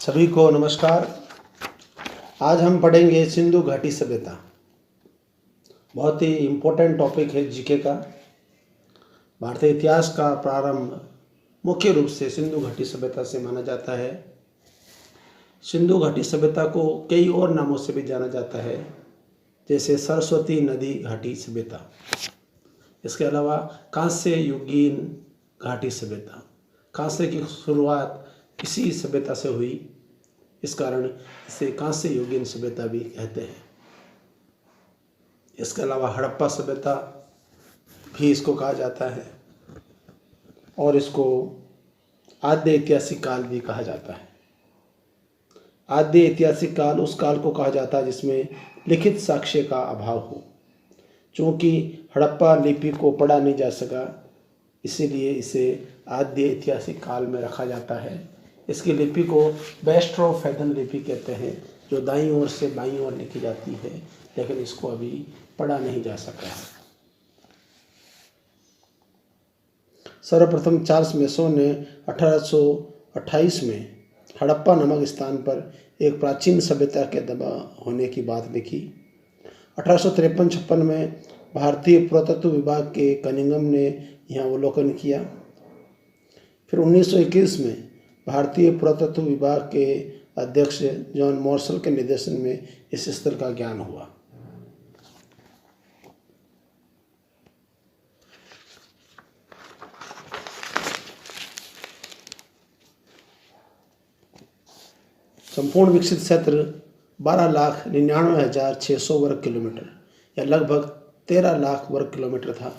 सभी को नमस्कार। आज हम पढ़ेंगे सिंधु घाटी सभ्यता। बहुत ही इम्पोर्टेंट टॉपिक है जीके का। भारतीय इतिहास का प्रारंभ मुख्य रूप से सिंधु घाटी सभ्यता से माना जाता है। सिंधु घाटी सभ्यता को कई और नामों से भी जाना जाता है, जैसे सरस्वती नदी घाटी सभ्यता। इसके अलावा कांस्य युगीन घाटी सभ्यता। कांस्य की शुरुआत इसी सभ्यता से हुई, इस कारण इसे कांस्य युगीन सभ्यता भी कहते हैं। इसके अलावा हड़प्पा सभ्यता भी इसको कहा जाता है और इसको आद्य ऐतिहासिक काल भी कहा जाता है। आद्य ऐतिहासिक काल उस काल को कहा जाता है जिसमें लिखित साक्ष्य का अभाव हो। चूँकि हड़प्पा लिपि को पढ़ा नहीं जा सका, इसीलिए इसे आद्य ऐतिहासिक काल में रखा जाता है। इसकी लिपि को वेस्ट्रोफेदन लिपि कहते हैं, जो दाईं ओर से बाईं ओर लिखी जाती है, लेकिन इसको अभी पढ़ा नहीं जा सका है। सर्वप्रथम चार्ल्स मेसो ने 1828 में हड़प्पा नामक स्थान पर एक प्राचीन सभ्यता के दबा होने की बात लिखी। 1853-56 में भारतीय पुरातत्व विभाग के कनिंघम ने यहाँ अवलोकन किया। फिर 1921 में भारतीय पुरातत्व विभाग के अध्यक्ष जॉन मॉर्सल के निर्देशन में इस स्थल का ज्ञान हुआ। संपूर्ण विकसित क्षेत्र 12,99,600 वर्ग किलोमीटर या लगभग 13 लाख वर्ग किलोमीटर था।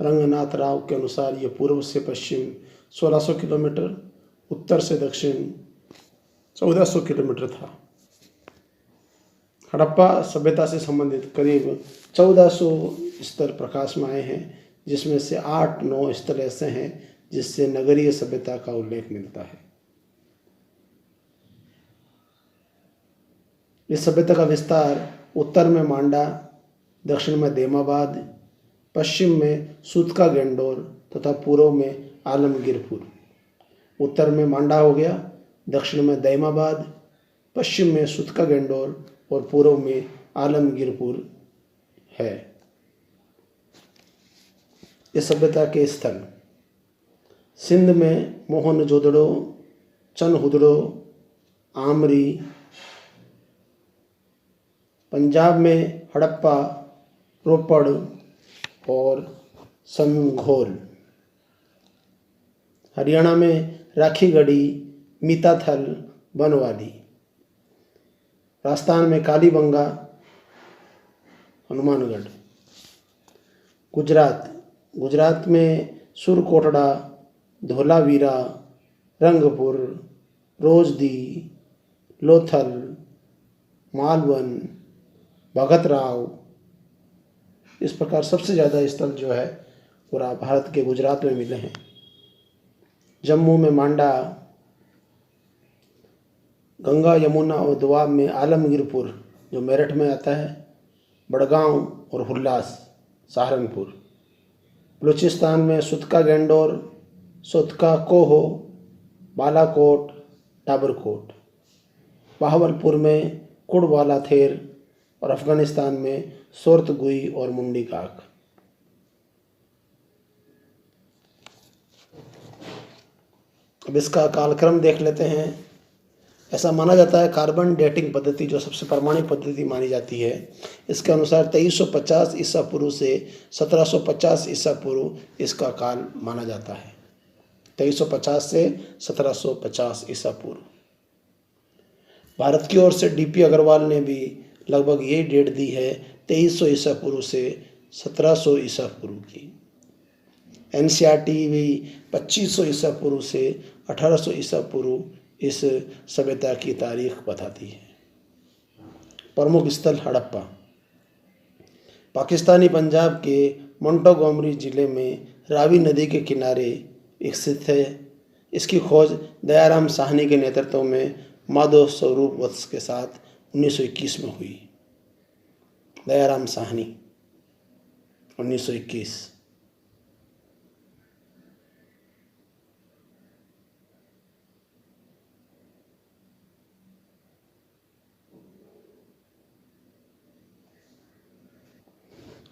रंगनाथ राव के अनुसार यह पूर्व से पश्चिम 1600 किलोमीटर, उत्तर से दक्षिण 1400 किलोमीटर था। हड़प्पा सभ्यता से संबंधित करीब 1400 स्थल प्रकाश में आए हैं, जिसमें से 8-9 स्थल ऐसे हैं जिससे नगरीय सभ्यता का उल्लेख मिलता है। इस सभ्यता का विस्तार उत्तर में मांडा, दक्षिण में देमाबाद, पश्चिम में सूतका गेंडोर तथा पूर्व में आलमगीरपुर। उत्तर में मांडा हो गया, दक्षिण में दैमाबाद, पश्चिम में सूतका गेंडोर और पूर्व में आलमगीरपुर है। इस सभ्यता के स्थल सिंध में मोहनजोदड़ो, चनहुदड़ो, आमरी, पंजाब में हड़प्पा, रोपड़ और संघोल, हरियाणा में राखीगढ़ी, मीताथल, बनवाली, राजस्थान में कालीबंगा, हनुमानगढ़, गुजरात में सुरकोटड़ा, धोलावीरा, रंगपुर, रोजदी, लोथल, मालवन, भगतराव। इस प्रकार सबसे ज़्यादा स्थल जो है पूरा भारत के गुजरात में मिले हैं। जम्मू में मांडा, गंगा यमुना और दोआब में आलमगीरपुर जो मेरठ में आता है, बड़गांव और हुल्लास सहारनपुर। बलूचिस्तान में सुतका गेंडोर, सुतका कोहो, बालाकोट, टाबरकोट। बहावलपुर में कुड़वाला थेर और अफगानिस्तान में सोरतगुई और मुंडी काक। अब इसका कालक्रम देख लेते हैं। ऐसा माना जाता है कार्बन डेटिंग पद्धति जो सबसे प्रामाणिक पद्धति मानी जाती है, इसके अनुसार 2350 ईसा पूर्व से 1750 ईसा पूर्व इसका काल माना जाता है। 2350 से 1750 ईसा पूर्व। भारत की ओर से डीपी अग्रवाल ने भी लगभग यही डेट दी है, 2300 ईसा पूर्व से 1700 ईसा पूर्व की। एनसीईआरटी भी 2500 ईसा पूर्व से 1800 ईसा पूर्व इस सभ्यता की तारीख बताती है। प्रमुख स्थल हड़प्पा पाकिस्तानी पंजाब के मोंटोगोमरी जिले में रावी नदी के किनारे विकसित है। इसकी खोज दयाराम साहनी के नेतृत्व में माधव स्वरूप वत्स के साथ 1921 में हुई। दयाराम साहनी 1921।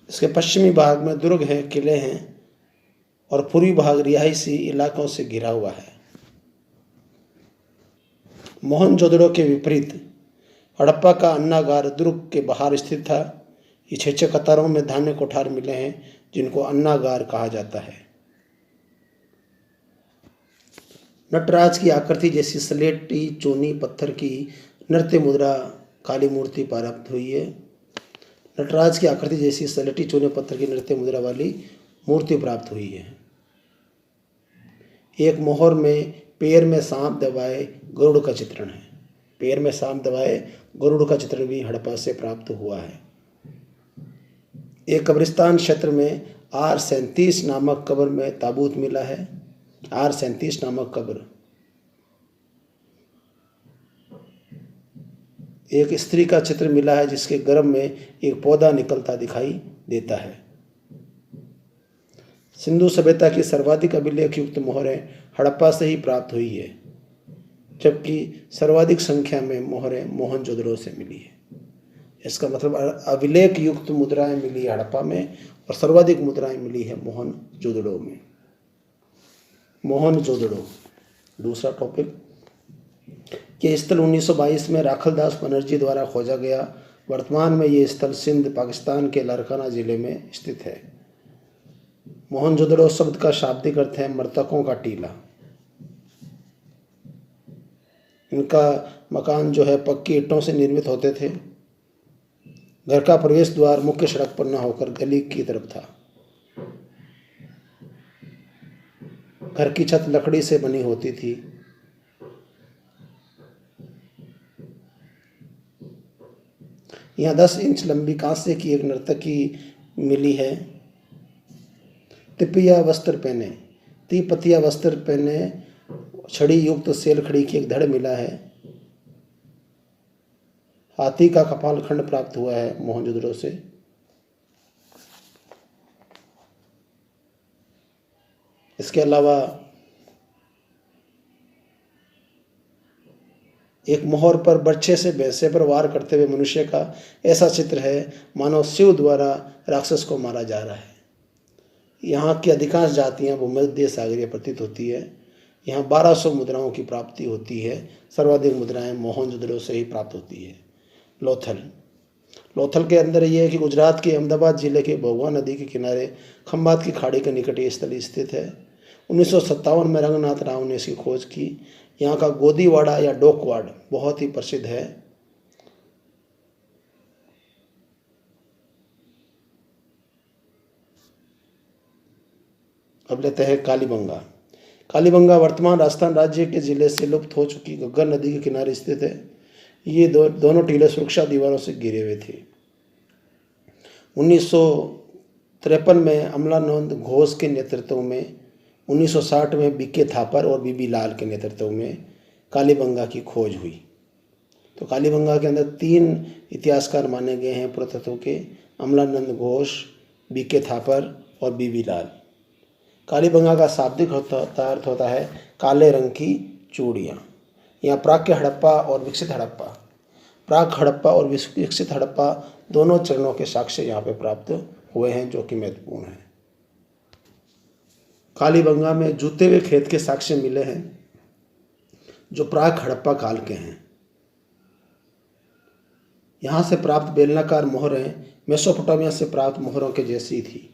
इसके पश्चिमी भाग में दुर्ग हैं, किले हैं और पूर्वी भाग रिहायशी इलाकों से घिरा हुआ है। मोहनजोदड़ो के विपरीत हड़प्पा का अन्नागार दुर्ग के बाहर स्थित था। ये 6 कतारों में धान्य कोठार मिले हैं जिनको अन्नागार कहा जाता है। नटराज की आकृति जैसी स्लेटी चूनी पत्थर की नृत्य मुद्रा काली मूर्ति प्राप्त हुई है। नटराज की आकृति जैसी स्लेटी चूने पत्थर की नृत्य मुद्रा वाली मूर्ति प्राप्त हुई है। एक मोहर में पैर में सांप दबाए गरुड़ का चित्रण है। पैर में सांप दबाए गरुड़ का चित्रण भी हड़प्पा से प्राप्त हुआ है। एक कब्रिस्तान क्षेत्र में R37 नामक कब्र में ताबूत मिला है। R37 नामक कब्र एक स्त्री का चित्र मिला है जिसके गर्भ में एक पौधा निकलता दिखाई देता है। सिंधु सभ्यता की सर्वाधिक अभिलेख युक्त मोहरें हड़प्पा से ही प्राप्त हुई है, जबकि सर्वाधिक संख्या में मोहरें मोहनजोदड़ो से मिली है। इसका मतलब अभिलेख युक्त मुद्राएं मिली हड़प्पा में और सर्वाधिक मुद्राएं मिली है मोहनजोदड़ो में। मोहनजोदड़ो दूसरा टॉपिक। ये स्थल 1922 में राखलदास बनर्जी द्वारा खोजा गया। वर्तमान में ये स्थल सिंध पाकिस्तान के लारकाना जिले में स्थित है। मोहनजोदड़ो शब्द का शाब्दिक अर्थ है मृतकों का टीला। इनका मकान जो है पक्की ईंटों से निर्मित होते थे। घर का प्रवेश द्वार मुख्य सड़क पर न होकर गली की तरफ था। घर की छत लकड़ी से बनी होती थी। यहाँ 10 इंच लंबी कांसे की एक नर्तकी मिली है। तिपतिया वस्त्र पहने छड़ी युक्त सेलखड़ी की एक धड़ मिला है। हाथी का कपाल खंड प्राप्त हुआ है मोहनजोदड़ो से। इसके अलावा एक मोहर पर बर्छे से भैंसे पर वार करते हुए मनुष्य का ऐसा चित्र है मानो शिव द्वारा राक्षस को मारा जा रहा है। यहाँ की अधिकांश जातियाँ भूमध्य सागरीय प्रतीत होती है। यहाँ 1200 मुद्राओं की प्राप्ति होती है। सर्वाधिक मुद्राएं मोहनजोदड़ो से ही प्राप्त होती है। लोथल के अंदर ये है कि गुजरात के अहमदाबाद जिले के भोगवा नदी के किनारे खंबात की खाड़ी के निकट ये स्थल स्थित है। 1957 में रंगनाथ राव ने इसकी खोज की। यहाँ का गोदीवाड़ा या डोकवाड़ बहुत ही प्रसिद्ध है। अब लेते हैं कालीबंगा। कालीबंगा वर्तमान राजस्थान राज्य के जिले से लुप्त हो चुकी घग्गर नदी के किनारे स्थित है। ये दोनों टीले सुरक्षा दीवारों से घिरे हुए थे। 1953 में अमलानंद घोष के नेतृत्व में, 1960 में बीके थापर और बीबी लाल के नेतृत्व में कालीबंगा की खोज हुई। तो कालीबंगा के अंदर 3 इतिहासकार माने गए हैं पुरातत्व के, अमलानंद घोष, बीके थापर और बीबी लाल। कालीबंगा का शाब्दिक अर्थ होता है काले रंग की चूड़ियाँ। यहाँ प्राक हड़प्पा और विकसित हड़प्पा दोनों चरणों के साक्ष्य यहाँ पे प्राप्त हुए हैं, जो कि महत्वपूर्ण है। कालीबंगा में जूते हुए खेत के साक्ष्य मिले हैं जो प्राक हड़प्पा काल के हैं। यहाँ से प्राप्त बेलनाकार मोहरें मेसोपोटामिया से प्राप्त मोहरों के जैसी थी।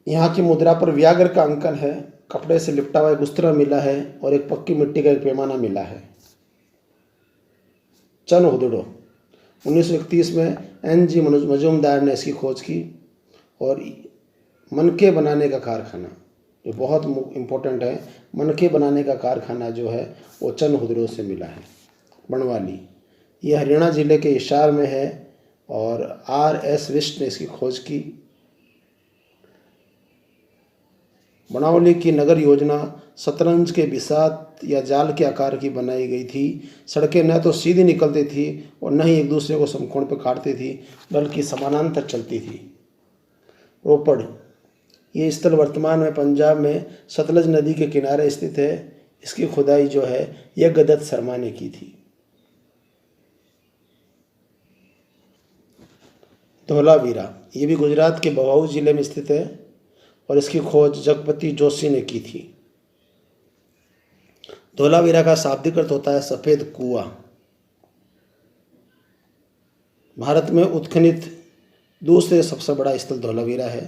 यहाँ की मुद्रा पर व्याघ्र का अंकन है। कपड़े से लिपटा हुआ एक उस्तरा मिला है और एक पक्की मिट्टी का एक पैमाना मिला है। चन हुदड़ो 1931 में NG मजूमदार ने इसकी खोज की और मनके बनाने का कारखाना, जो बहुत इम्पोर्टेंट है, मनके बनाने का कारखाना जो है वो चन हुदड़ो से मिला है। बनवाली ये हरियाणा जिले के हिसार में है और RS विष्ट ने इसकी खोज की। बनावली की नगर योजना शतरंज के बिसात या जाल के आकार की बनाई गई थी। सड़कें न तो सीधी निकलती थी और न ही एक दूसरे को समकोण पर काटती थी, बल्कि समानांतर चलती थी। रोपड़ ये स्थल वर्तमान में पंजाब में सतलज नदी के किनारे स्थित है। इसकी खुदाई जो है यज्ञदत्त शर्मा ने की थी। धोलावीरा ये भी गुजरात के बवाऊ जिले में स्थित है और इसकी खोज जगपति जोशी ने की थी। धोलावीरा का शाब्दिक अर्थ होता है सफ़ेद कुआं। भारत में उत्खनित दूसरे सबसे बड़ा स्थल धोलावीरा है।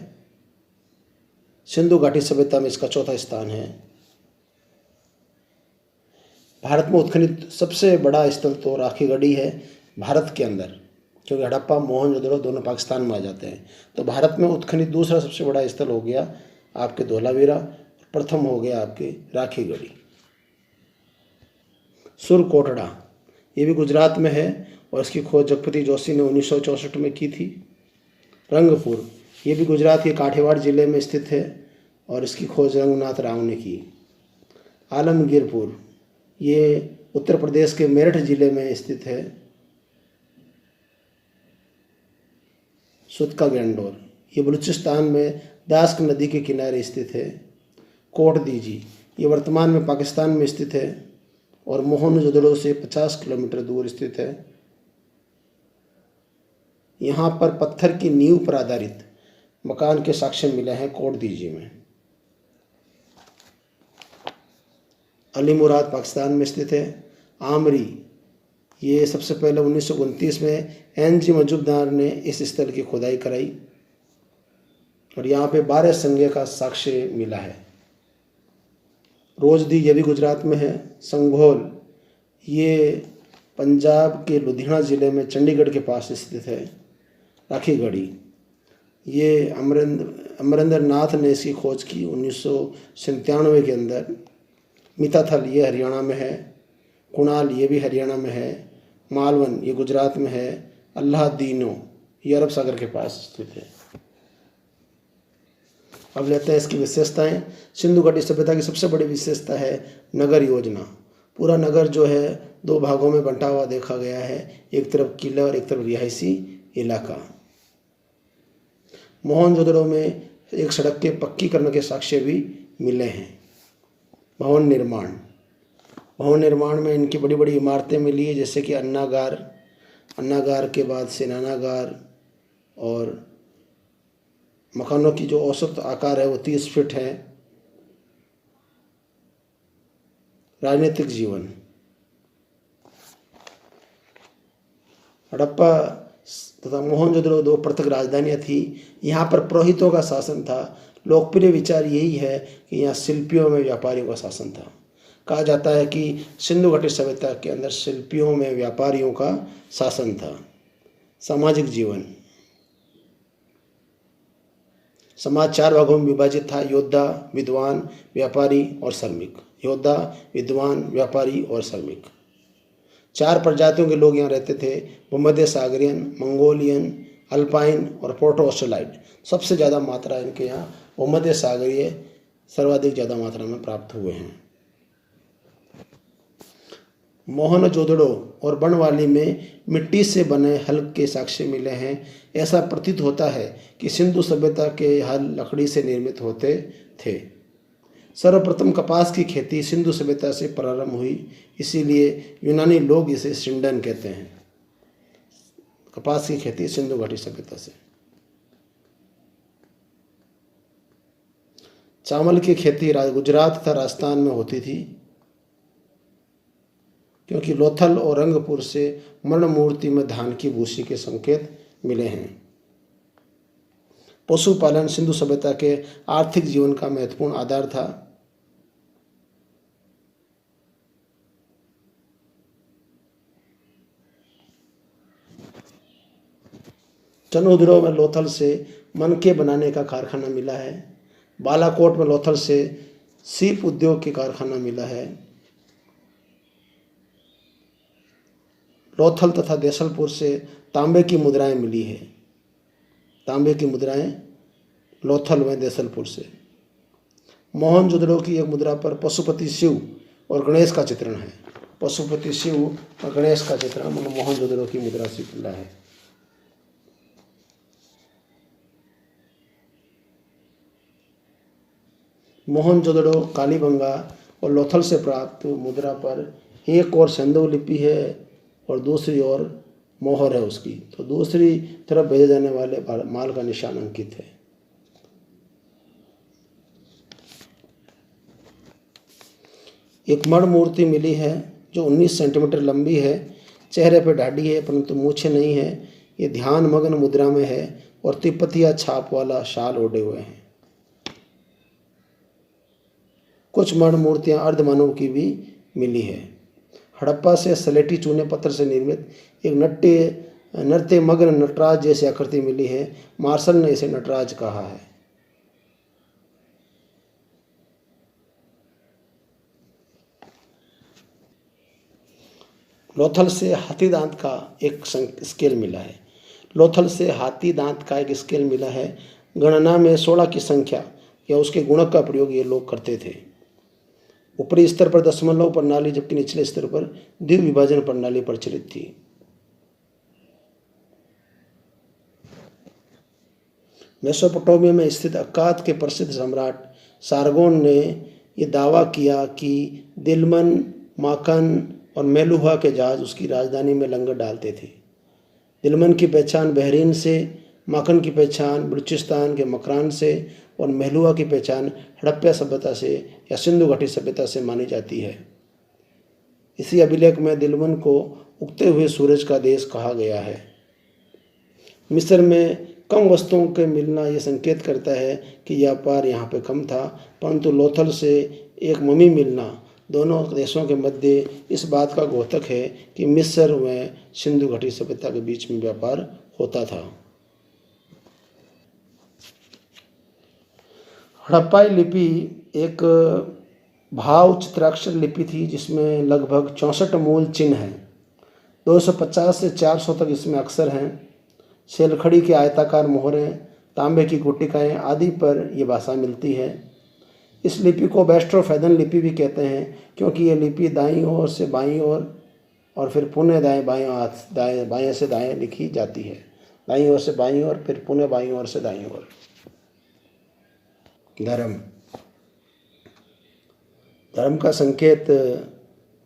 सिंधु घाटी सभ्यता में इसका चौथा स्थान है। भारत में उत्खनित सबसे बड़ा स्थल तो राखीगढ़ी है भारत के अंदर, क्योंकि हड़प्पा मोहनजोदड़ो दोनों पाकिस्तान में आ जाते हैं। तो भारत में उत्खनित दूसरा सबसे बड़ा स्थल हो गया आपके धोलावीरा, प्रथम हो गया आपके राखीगढ़ी। सुरकोटड़ा ये भी गुजरात में है और इसकी खोज जगपति जोशी ने 1964 में की थी। रंगपुर ये भी गुजरात के काठियावाड़ जिले में स्थित है और इसकी खोज रंगनाथ राव ने की। आलमगीरपुर ये उत्तर प्रदेश के मेरठ जिले में स्थित है। सुतका गैंडोर ये बलूचिस्तान में दास्क नदी के किनारे स्थित है। कोट दीजी ये वर्तमान में पाकिस्तान में स्थित है और मोहनजोदड़ो से 50 किलोमीटर दूर स्थित है। यहाँ पर पत्थर की नींव पर आधारित मकान के साक्ष्य मिले हैं कोट दीजी में। अली मुराद पाकिस्तान में स्थित है। आमरी ये सबसे पहले 1929 में NG मजूमदार ने इस स्थल की खुदाई कराई और यहाँ पे 12 संज्ञा का साक्ष्य मिला है। रोजदी ये भी गुजरात में है। संघोल ये पंजाब के लुधियाना ज़िले में चंडीगढ़ के पास स्थित है। राखीगढ़ी ये अमरेंद्र नाथ ने इसकी खोज की 1997 के अंदर। मिताथल ये हरियाणा में है। कुणाल ये भी हरियाणा में है। मालवन ये गुजरात में है। अल्लाहदीनो ये अरब सागर के पास स्थित है। अब लेते हैं इसकी विशेषताएं। सिंधु घाटी सभ्यता की सबसे बड़ी विशेषता है नगर योजना। पूरा नगर जो है 2 भागों में बंटा हुआ देखा गया है, एक तरफ किला और एक तरफ रिहायशी इलाका। मोहनजोदड़ो में एक सड़क के पक्कीकरण के साक्ष्य भी मिले हैं। भवन निर्माण में इनकी बड़ी बड़ी इमारतें मिली है, जैसे कि अन्नागार के बाद सेनागार, और मकानों की जो औसत आकार है वो 30 फीट है। राजनीतिक जीवन हड़प्पा तथा मोहनजोदड़ो 2 पृथक राजधानियाँ थी। यहाँ पर पुरोहितों का शासन था। लोकप्रिय विचार यही है कि यहाँ शिल्पियों में व्यापारियों का शासन था। कहा जाता है कि सिंधु घाटी सभ्यता के अंदर शिल्पियों में व्यापारियों का शासन था। सामाजिक जीवन समाज 4 भागों में विभाजित था। योद्धा, विद्वान, व्यापारी और श्रमिक। योद्धा, विद्वान, व्यापारी और श्रमिक। 4 प्रजातियों के लोग यहाँ रहते थे। भूमध्य सागरियन, मंगोलियन, अल्पाइन और पोर्टो ऑस्ट्रेलाइड। सबसे ज़्यादा मात्रा इनके यहाँ भूमध्य सागरीय सर्वाधिक ज़्यादा मात्रा में प्राप्त हुए हैं। मोहनजोदड़ो और बनवाली में मिट्टी से बने हल के साक्ष्य मिले हैं। ऐसा प्रतीत होता है कि सिंधु सभ्यता के हल लकड़ी से निर्मित होते थे। सर्वप्रथम कपास की खेती सिंधु सभ्यता से प्रारंभ हुई, इसीलिए यूनानी लोग इसे सिंडन कहते हैं। कपास की खेती सिंधु घाटी सभ्यता से। चावल की खेती गुजरात तथा राजस्थान में होती थी, क्योंकि लोथल और रंगपुर से मरण मूर्ति में धान की भूसी के संकेत मिले हैं। पशुपालन सिंधु सभ्यता के आर्थिक जीवन का महत्वपूर्ण आधार था। चनोद्रो में लोथल से मनके बनाने का कारखाना मिला है। बालाकोट में लोथल से सीप उद्योग के कारखाना मिला है। लोथल तथा देसलपुर से तांबे की मुद्राएं मिली है। तांबे की मुद्राएं लोथल व देसलपुर से। मोहनजोदड़ो की एक मुद्रा पर पशुपति शिव और गणेश का चित्रण है। पशुपति शिव और गणेश का चित्रण मोहनजोदड़ो की मुद्रा से मिला है। मोहनजोदड़ो, कालीबंगा और लोथल से प्राप्त मुद्रा पर एक और सिंधु लिपि है और दूसरी ओर मोहर है उसकी, तो दूसरी तरफ भेजे जाने वाले माल का निशान अंकित है। एक मण मूर्ति मिली है जो 19 सेंटीमीटर लंबी है, चेहरे पर दाढ़ी है परंतु मूछें नहीं है। ये ध्यान मग्न मुद्रा में है और तिब्बतिया छाप वाला शाल ओढ़े हुए हैं। कुछ मण मूर्तियां अर्धमानव की भी मिली है। हड़प्पा से सलेटी चूने पत्थर से निर्मित एक नृत्य मग्न नटराज जैसी आकृति मिली है। मार्शल ने इसे नटराज कहा है। लोथल से हाथी दांत का एक स्केल मिला है। लोथल से हाथी दांत का एक स्केल मिला है। गणना में 16 की संख्या या उसके गुणक का प्रयोग ये लोग करते थे। ऊपरी स्तर पर दशमलव प्रणाली जबकि निचले स्तर पर द्विविभाजन प्रणाली प्रचलित थी। मेसोपोटामिया में स्थित अक्काद के प्रसिद्ध सम्राट सारगोन ने यह दावा किया कि दिलमन, माकन और मेलुहा के जहाज उसकी राजधानी में लंगर डालते थे। दिलमन की पहचान बहरीन से, माकन की पहचान बलूचिस्तान के मकरान से और मेलुहा की पहचान हड़प्पा सभ्यता से या सिंधु घाटी सभ्यता से मानी जाती है। इसी अभिलेख में दिलमन को उगते हुए सूरज का देश कहा गया है। मिस्र में कम वस्तुओं के मिलना यह संकेत करता है कि व्यापार यहाँ पे कम था, परंतु लोथल से एक ममी मिलना दोनों देशों के मध्य इस बात का द्योतक है कि मिस्र में सिंधु घाटी सभ्यता के बीच में व्यापार होता था। हड़प्पाई लिपि एक भाव चित्राक्षर लिपि थी जिसमें लगभग 64 मूल चिन्ह हैं। 250 से 400 तक इसमें अक्षर हैं। शेलखड़ी के आयताकार मोहरें, तांबे की गुटिकाएँ आदि पर यह भाषा मिलती है। इस लिपि को वेस्ट्रोफेदन लिपि भी कहते हैं क्योंकि ये लिपि दाईं ओर से बाईं ओर और फिर पुनः बाएं से दाएं लिखी जाती है। दाईं ओर से बाईं ओर, फिर पुनः बाईं ओर से दाईं ओर। धर्म का संकेत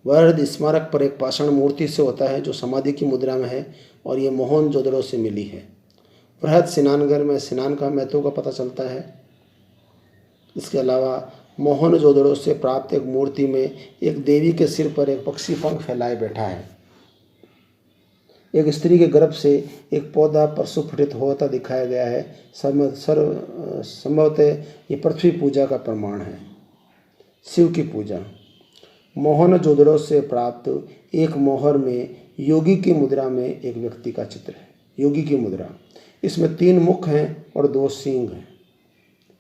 वर्ध स्मारक पर एक पाषाण मूर्ति से होता है जो समाधि की मुद्रा में है और ये मोहनजोदड़ो से मिली है। बृहद स्नानघर में स्नान का महत्व का पता चलता है। इसके अलावा मोहनजोदड़ो से प्राप्त एक मूर्ति में एक देवी के सिर पर एक पक्षी पंख फैलाए बैठा है। एक स्त्री के गर्भ से एक पौधा प्रस्फुटित होता दिखाया गया है। संभवतः ये पृथ्वी पूजा का प्रमाण है, शिव की पूजा। मोहनजोदड़ो से प्राप्त एक मोहर में योगी की मुद्रा में एक व्यक्ति का चित्र है। योगी की मुद्रा, इसमें 3 मुख हैं और 2 सींग हैं।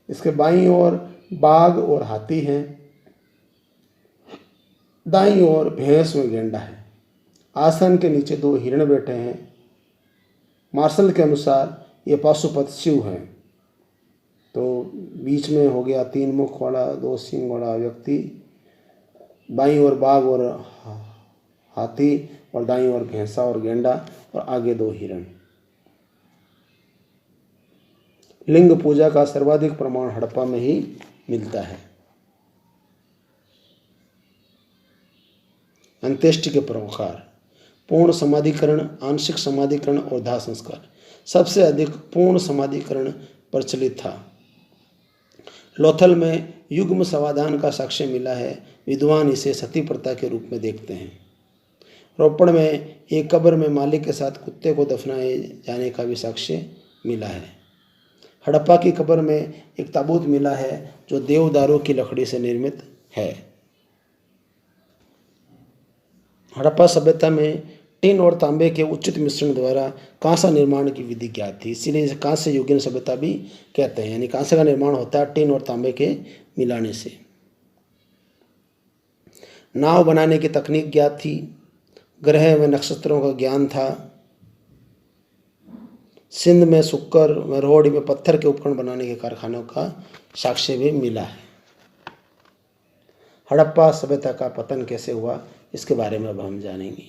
इसके बाईं ओर बाघ और हाथी हैं, दाईं ओर भैंस में गेंडा है। आसन के नीचे 2 हिरण बैठे हैं। मार्शल के अनुसार ये पाशुपत शिव हैं। तो बीच में हो गया 3 मुख वाला 2 सींग वाला व्यक्ति, बाईं ओर बाघ और हाथी और दाईं ओर भैंसा और गेंडा और आगे 2 हिरण। लिंग पूजा का सर्वाधिक प्रमाण हड़प्पा में ही मिलता है। अंत्येष्टि के प्रकार, पूर्ण समाधिकरण, आंशिक समाधिकरण और दाह संस्कार। सबसे अधिक पूर्ण समाधिकरण प्रचलित था। लोथल में युग्म समाधान का साक्ष्य मिला है। विद्वान इसे सती प्रथा के रूप में देखते हैं। रोपड़ में एक कब्र में मालिक के साथ कुत्ते को दफनाए जाने का भी साक्ष्य मिला है। हड़प्पा की कब्र में एक ताबूत मिला है जो देवदारों की लकड़ी से निर्मित है। हड़प्पा सभ्यता में टिन और तांबे के उचित मिश्रण द्वारा कांसा निर्माण की विधि ज्ञात थी, इसीलिए इसे कांस्य युगीन सभ्यता भी कहते हैं। यानी कांसे का निर्माण होता है टिन और तांबे के मिलाने से। नाव बनाने की तकनीक ज्ञात थी। ग्रह व नक्षत्रों का ज्ञान था। सिंध में सुक्कर व रोहड़ी में पत्थर के उपकरण बनाने के कारखानों का साक्ष्य भी मिला है। हड़प्पा सभ्यता का पतन कैसे हुआ इसके बारे में अब हम जानेंगे।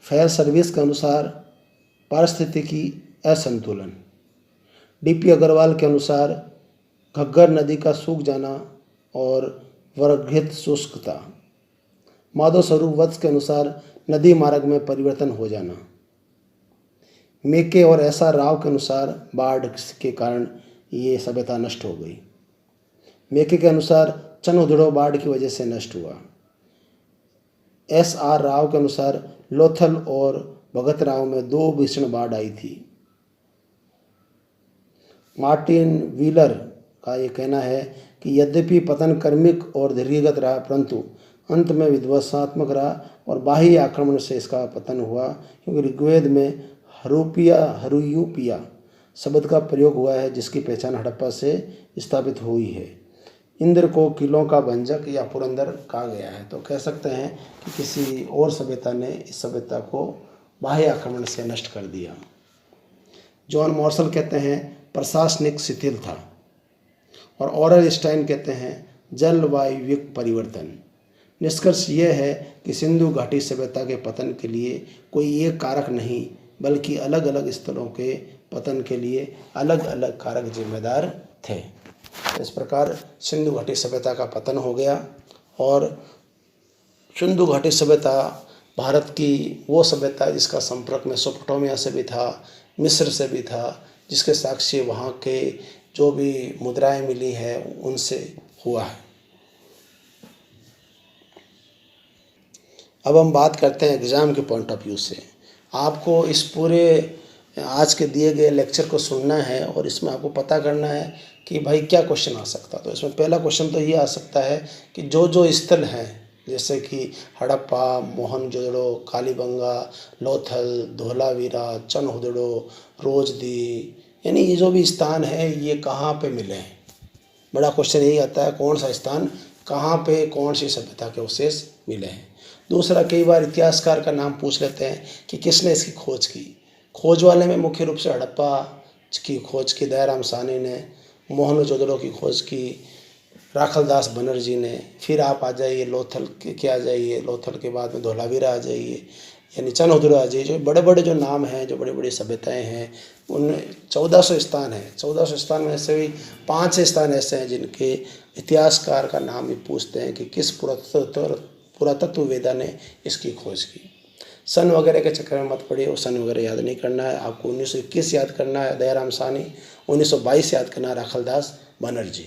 फायर सर्विस के अनुसार पारिस्थितिकी असंतुलन। डीपी अग्रवाल के अनुसार घग्गर नदी का सूख जाना और वर्गीत शुष्कता। माधव स्वरूप वत्स के अनुसार नदी मार्ग में परिवर्तन हो जाना। मेके और एस आर राव के अनुसार बाढ़ के कारण ये सभ्यता नष्ट हो गई। मेके के अनुसार चनहुदड़ो बाढ़ की वजह से नष्ट हुआ। एस आर राव के अनुसार लोथल और भगत राव में 2 भीषण बाढ़ आई थी। मार्टिन व्हीलर का ये कहना है कि यद्यपि पतन कर्मिक और दीर्घगत रहा, परंतु अंत में विध्वंसात्मक रहा और बाह्य आक्रमण से इसका पतन हुआ, क्योंकि ऋग्वेद में हरूयूपिया शब्द का प्रयोग हुआ है, जिसकी पहचान हड़प्पा से स्थापित हुई है। इंद्र को किलों का भंजक या पुरंदर कहा गया है। तो कह सकते हैं कि किसी और सभ्यता ने इस सभ्यता को बाह्य आक्रमण से नष्ट कर दिया। जॉन मॉर्सल कहते हैं प्रशासनिक शिथिल था, और ऑरल स्टाइन कहते हैं जलवायविक परिवर्तन। निष्कर्ष यह है कि सिंधु घाटी सभ्यता के पतन के लिए कोई एक कारक नहीं, बल्कि अलग अलग स्तरों के पतन के लिए अलग अलग कारक जिम्मेदार थे। इस प्रकार सिंधु घाटी सभ्यता का पतन हो गया, और सिंधु घाटी सभ्यता भारत की वो सभ्यता जिसका संपर्क मेसोपोटामिया से भी था, मिस्र से भी था, जिसके साक्षी वहाँ के जो भी मुद्राएं मिली है उनसे हुआ है। अब हम बात करते हैं एग्ज़ाम के पॉइंट ऑफ व्यू से। आपको इस पूरे आज के दिए गए लेक्चर को सुनना है, और इसमें आपको पता करना है कि भाई क्या क्वेश्चन आ सकता। तो इसमें पहला क्वेश्चन तो ये आ सकता है कि जो स्थल हैं, जैसे कि हड़प्पा, मोहनजोदड़ो, कालीबंगा, लोथल, धोलावीरा, चनहुदड़ो, रोजदी, यानी ये जो भी स्थान है ये कहाँ पे मिले हैं। बड़ा क्वेश्चन यही आता है, कौन सा स्थान कहाँ पे कौन सी सभ्यता के अवशेष मिले हैं। दूसरा, कई बार इतिहासकार का नाम पूछ लेते हैं कि किसने इसकी खोज की। खोज वाले में मुख्य रूप से हड़प्पा की खोज की दयाराम साहनी ने, मोहनजोदड़ो की खोज की राखलदास बनर्जी ने, फिर आप आ जाइए लोथल के आ जाइए, लोथल के बाद में धोलावीरा आ जाइए, यानी चनहुदड़ो आ जाइए। जो बड़े बड़े जो नाम हैं, जो बड़ी बड़ी सभ्यताएं हैं, उनमें 1400 स्थान हैं। 1400 स्थान में से भी 5 स्थान ऐसे हैं जिनके इतिहासकार का नाम भी पूछते हैं कि किस पुरातत्ववेदा ने इसकी खोज की। सन वगैरह के चक्कर में मत पड़िए, वो सन वगैरह याद नहीं करना है आपको। 1921 याद करना है दयाराम साहनी, 1922 याद करना है राखलदास बनर्जी।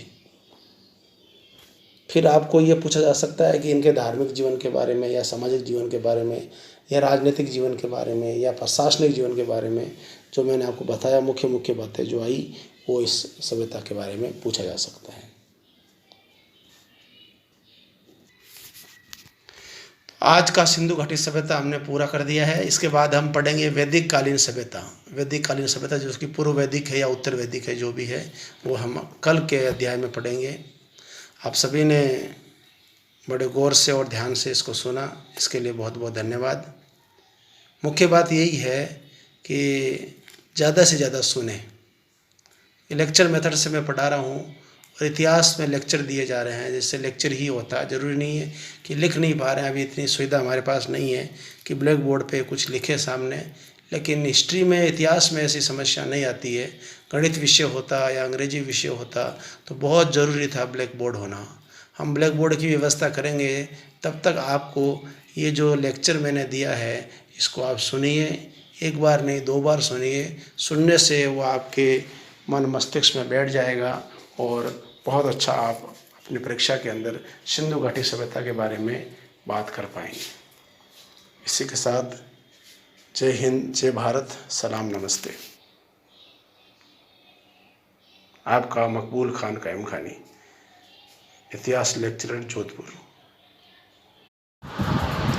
फिर आपको ये पूछा जा सकता है कि इनके धार्मिक जीवन के बारे में, या सामाजिक जीवन के बारे में, या राजनीतिक जीवन के बारे में, या प्रशासनिक जीवन के बारे में, जो मैंने आपको बताया मुख्य मुख्य बातें जो आई, वो इस सभ्यता के बारे में पूछा जा सकता है। आज का सिंधु घाटी सभ्यता हमने पूरा कर दिया है। इसके बाद हम पढ़ेंगे वैदिक कालीन सभ्यता। वैदिक कालीन सभ्यता जो उसकी पूर्व वैदिक है या उत्तर वैदिक है, जो भी है, वो हम कल के अध्याय में पढ़ेंगे। आप सभी ने बड़े गौर से और ध्यान से इसको सुना, इसके लिए बहुत बहुत धन्यवाद। मुख्य बात यही है कि ज़्यादा से ज़्यादा सुने। लेक्चर मेथड से मैं पढ़ा रहा हूँ, और इतिहास में लेक्चर दिए जा रहे हैं, जैसे लेक्चर ही होता है। ज़रूरी नहीं है कि लिख नहीं पा रहे हैं, अभी इतनी सुविधा हमारे पास नहीं है कि ब्लैक बोर्ड पे कुछ लिखे सामने। लेकिन हिस्ट्री में, इतिहास में ऐसी समस्या नहीं आती है। गणित विषय होता या अंग्रेजी विषय होता तो बहुत ज़रूरी था ब्लैक बोर्ड होना। हम ब्लैक बोर्ड की व्यवस्था करेंगे, तब तक आपको ये जो लेक्चर मैंने दिया है इसको आप सुनिए, एक बार नहीं 2 बार सुनिए। सुनने से वो आपके मन मस्तिष्क में बैठ जाएगा, और बहुत अच्छा आप अपनी परीक्षा के अंदर सिंधु घाटी सभ्यता के बारे में बात कर पाएंगे। इसी के साथ जय हिंद, जय भारत, सलाम, नमस्ते। आपका मकबूल खान कायम खानी, इतिहास लेक्चरर, जोधपुर।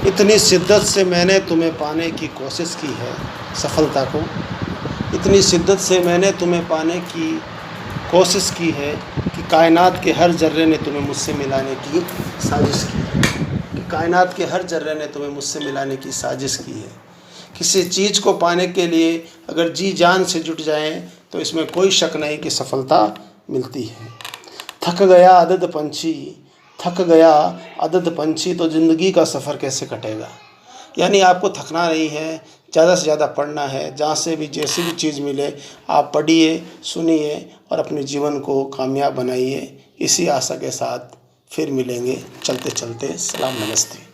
इतनी शिद्दत से मैंने तुम्हें पाने की कोशिश की है सफलता को, इतनी शिद्दत से मैंने तुम्हें पाने की कोशिश की है कि कायनात के हर जर्रे ने तुम्हें मुझसे मिलाने की साजिश की है, कि कायनात के हर जर्रे ने तुम्हें मुझसे मिलाने की साजिश की है। किसी चीज़ को पाने के लिए अगर जी जान से जुट जाएं तो इसमें कोई शक नहीं कि सफलता मिलती है। थक गया अदद पंछी, थक गया अदद पंछी, तो ज़िंदगी का सफ़र कैसे कटेगा। यानी आपको थकना नहीं है, ज़्यादा से ज़्यादा पढ़ना है। जहाँ से भी जैसी भी चीज़ मिले आप पढ़िए, सुनिए और अपने जीवन को कामयाब बनाइए। इसी आशा के साथ फिर मिलेंगे। चलते चलते सलाम, नमस्ते।